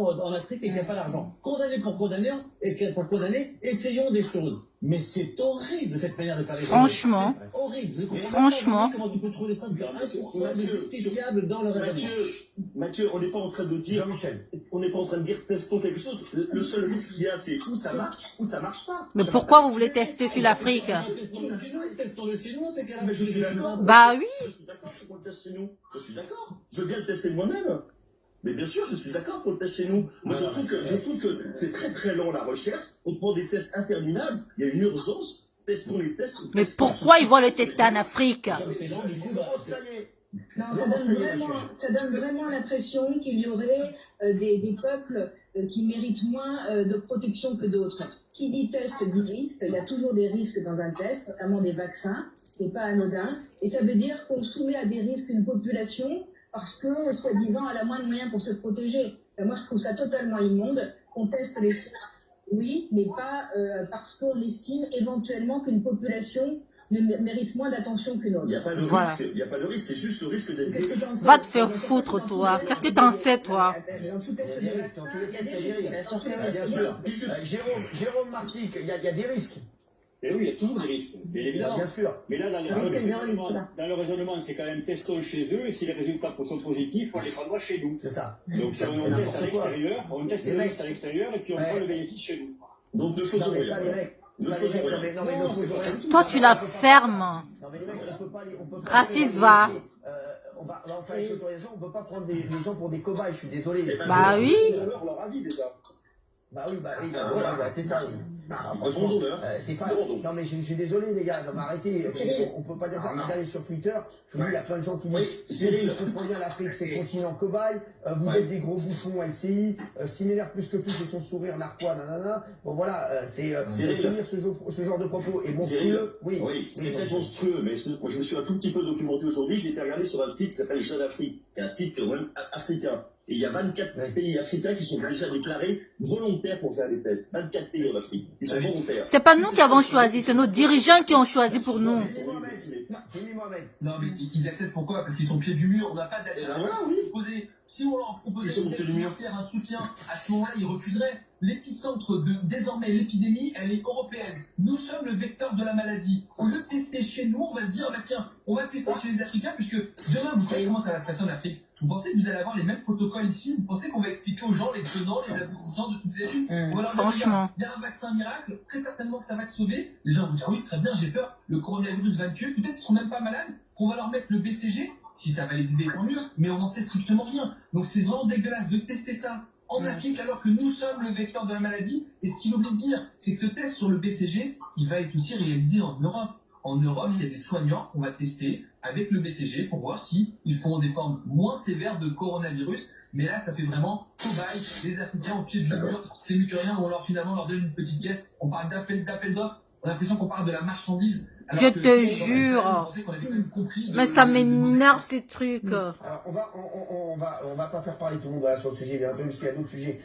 en Afrique et qu'il n'y a pas d'argent. Condamner pour condamner, essayons des choses. Mais c'est horrible cette manière de faire les choses. Franchement. C'est horrible. Je comprends Franchement. pas comment tu peux trouver ça justifiable dans le raisonnement. Mathieu, on n'est pas en train de dire, on n'est pas en train de dire testons quelque chose. Le seul risque qu'il y a, c'est où ça marche ou ça marche pas. Mais pourquoi vous voulez tester sur l'Afrique? Testons-le chez nous, c'est Mais je suis d'accord. Bah oui. Je suis d'accord pour le test chez nous. Je suis d'accord. Je veux bien le tester moi-même. Mais bien sûr, je suis d'accord pour le test chez nous. Moi, je trouve que c'est très très long la recherche. On prend des tests interminables. Il y a une urgence. Testons les tests. Mais pourquoi ils vont le tester en Afrique? Non, ça donne vraiment l'impression qu'il y aurait des peuples qui méritent moins de protection que d'autres. Qui dit test dit risque. Il y a toujours des risques dans un test, notamment des vaccins. C'est pas anodin. Et ça veut dire qu'on soumet à des risques une population parce que, soi-disant, elle a moins de moyens pour se protéger. Et moi, je trouve ça totalement immonde qu'on teste les choses. Oui, mais pas parce qu'on estime éventuellement qu'une population mérite moins d'attention qu'une autre. Il n'y a pas de risque, il n'y a pas de risque, c'est juste le risque d'être... Va te faire foutre, toi. Qu'est-ce que t'en sais, toi? Jérôme Martic, il y a des risques. Et oui, il y a toujours des risques, bien évidemment. Bien sûr. Mais là, dans le raisonnement, c'est quand même testons chez eux, et si les résultats sont positifs, on les prendra chez nous. C'est ça. Donc si on teste à l'extérieur, on teste les tests à l'extérieur, et puis on prend le bénéfice chez nous. Donc ne faisons rien. Toi, tu la fermes. Raciste, va. On va en faire avec l'autorisation, on ne peut pas prendre les gens pour des cobayes, je suis désolé. Bah oui. Leur avis déjà. Bah oui, c'est ça. C'est pas... Non mais je suis désolé les gars, non mais arrêtez, on peut pas dire ça. Regardez sur Twitter, je vous dis, il y a plein de gens qui disent, si je comprends bien l'Afrique, c'est le continent cobaye, vous êtes des gros bouffons LCI, ce qui m'énerve plus que tout, c'est son sourire narquois, nanana. Bon voilà, c'est tenir ce genre de propos. Et monstrueux, oui, c'est peut-être monstrueux, mais moi je me suis un tout petit peu documenté aujourd'hui, j'ai été regardé sur un site qui s'appelle Jeune Afrique, qui est un site africain. Et il y a 24 pays africains qui sont déjà déclarés volontaires pour faire des tests. 24 pays en Afrique. Ils sont volontaires. C'est pas nous qui avons choisi, c'est nos dirigeants qui ont choisi pour nous. Non, mais ils acceptent pourquoi? Parce qu'ils sont au pied du mur, on n'a pas d'alternative. Si on leur proposait de faire un soutien, à ce moment-là, ils refuseraient. L'épicentre de, désormais, l'épidémie, elle est européenne. Nous sommes le vecteur de la maladie. Au lieu de tester chez nous, on va se dire, bah tiens, on va tester chez les Africains, puisque demain, vous savez comment ça va se passer en Afrique? Vous pensez que vous allez avoir les mêmes protocoles ici? Vous pensez qu'on va expliquer aux gens les tenants, les aboutissants de toutes ces études? On va leur dire, Franchement. il y a un vaccin miracle, très certainement que ça va te sauver. Les gens vont dire, oui, très bien, j'ai peur, le coronavirus va te tuer. Peut-être qu'ils seront même pas malades, qu'on va leur mettre le BCG. Si ça va les aider, tant mieux, mais on n'en sait strictement rien. Donc c'est vraiment dégueulasse de tester ça en Afrique alors que nous sommes le vecteur de la maladie. Et ce qu'il oublie de dire, c'est que ce test sur le BCG, il va être aussi réalisé en Europe. En Europe, il y a des soignants qu'on va tester avec le BCG pour voir si ils font des formes moins sévères de coronavirus. Mais là, ça fait vraiment cobaye, les Africains au pied du mur, c'est mieux que rien, ou alors finalement on leur donne une petite caisse. On parle d'appel d'offres, on a l'impression qu'on parle de la marchandise. Je te jure. Mais ça m'énerve ces trucs. Alors, on va pas faire parler tout le monde sur le sujet, bien entendu, parce qu'il y a d'autres sujets.